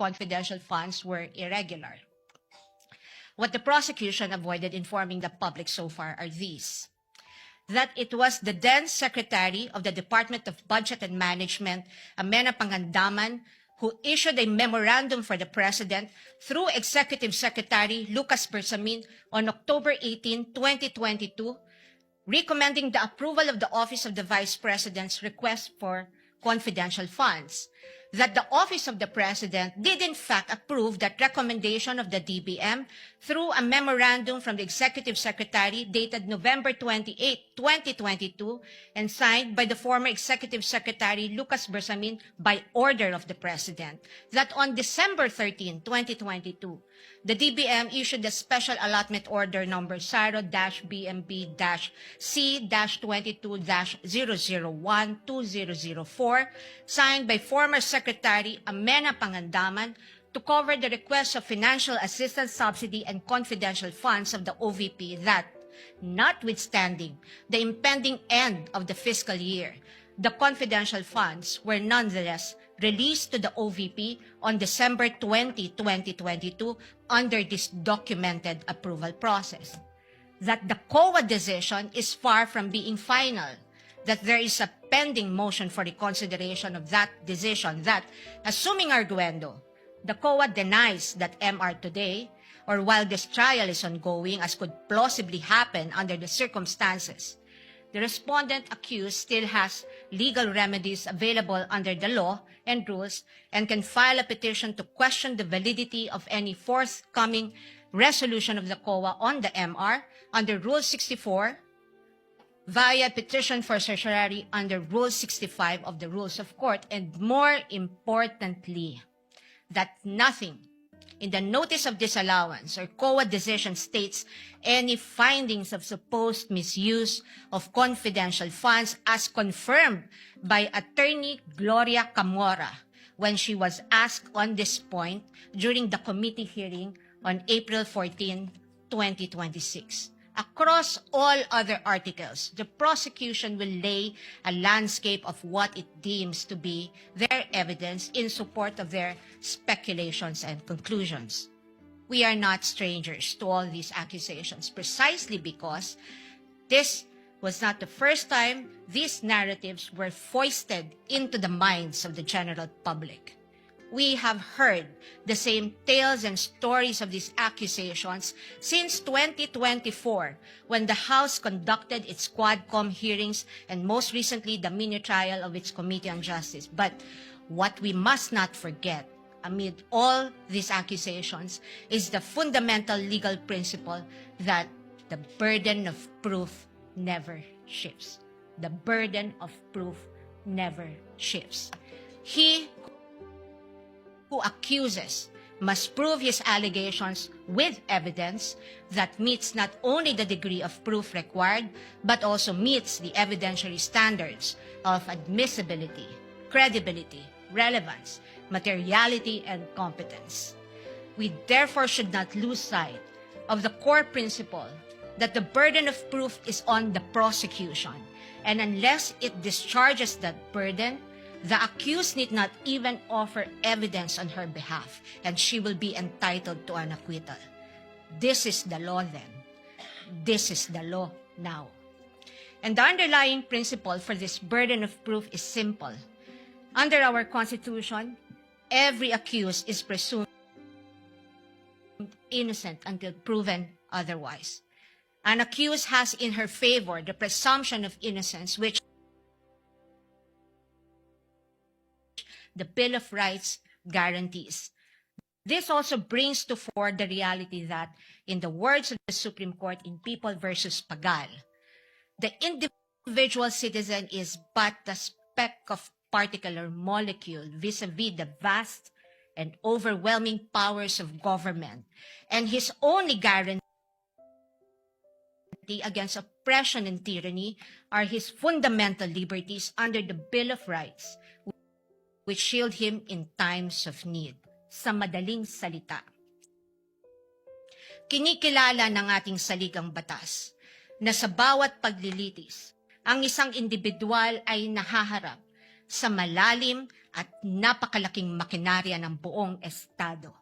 confidential funds were irregular. What the prosecution avoided informing the public so far are these: that it was the then Secretary of the Department of Budget and Management, Amena Pangandaman, who issued a memorandum for the President through Executive Secretary Lucas Bersamin on October 18, 2022, recommending the approval of the Office of the Vice President's request for confidential funds. That the Office of the President did in fact approve that recommendation of the DBM through a memorandum from the Executive Secretary dated November 28, 2022, and signed by the former Executive Secretary Lucas Bersamin by order of the President. That on December 13, 2022, the DBM issued a special allotment order number SARO-BMB-C-22-001-2004, signed by former Secretary Amena Pangandaman, to cover the request of financial assistance, subsidy, and confidential funds of the OVP that, notwithstanding the impending end of the fiscal year, the confidential funds were nonetheless released to the OVP on December 20, 2022 under this documented approval process. That the COA decision is far from being final, that there is a pending motion for reconsideration of that decision that, assuming arguendo, the COA denies that MR today, or while this trial is ongoing, as could plausibly happen under the circumstances, the respondent accused still has legal remedies available under the law and rules and can file a petition to question the validity of any forthcoming resolution of the COA on the MR under Rule 64 via petition for certiorari under Rule 65 of the Rules of Court, and more importantly, that nothing in the notice of disallowance or COA decision states any findings of supposed misuse of confidential funds as confirmed by Attorney Gloria Camora when she was asked on this point during the committee hearing on April 14, 2026. Across all other articles, the prosecution will lay a landscape of what it deems to be their evidence in support of their speculations and conclusions. We are not strangers to all these accusations, precisely because this was not the first time these narratives were foisted into the minds of the general public. We have heard the same tales and stories of these accusations since 2024, when the House conducted its Quadcom hearings and most recently the mini-trial of its Committee on Justice. But what we must not forget amid all these accusations is the fundamental legal principle that the burden of proof never shifts. The burden of proof never shifts. He who accuses must prove his allegations with evidence that meets not only the degree of proof required, but also meets the evidentiary standards of admissibility, credibility, relevance, materiality, and competence. We therefore should not lose sight of the core principle that the burden of proof is on the prosecution, and unless it discharges that burden, the accused need not even offer evidence on her behalf, and she will be entitled to an acquittal. This is the law then. This is the law now. And the underlying principle for this burden of proof is simple. Under our Constitution, every accused is presumed innocent until proven otherwise. An accused has in her favor the presumption of innocence, which the Bill of Rights guarantees. This also brings to fore the reality that, in the words of the Supreme Court in People versus Pagal, the individual citizen is but a speck of particular molecule vis-a-vis the vast and overwhelming powers of government, and his only guarantee against oppression and tyranny are his fundamental liberties under the Bill of Rights, which shield him in times of need. Sa madaling salita, kinikilala ng ating saligang batas na sa bawat paglilitis, ang isang individual ay nahaharap sa malalim at napakalaking makinarya ng buong Estado.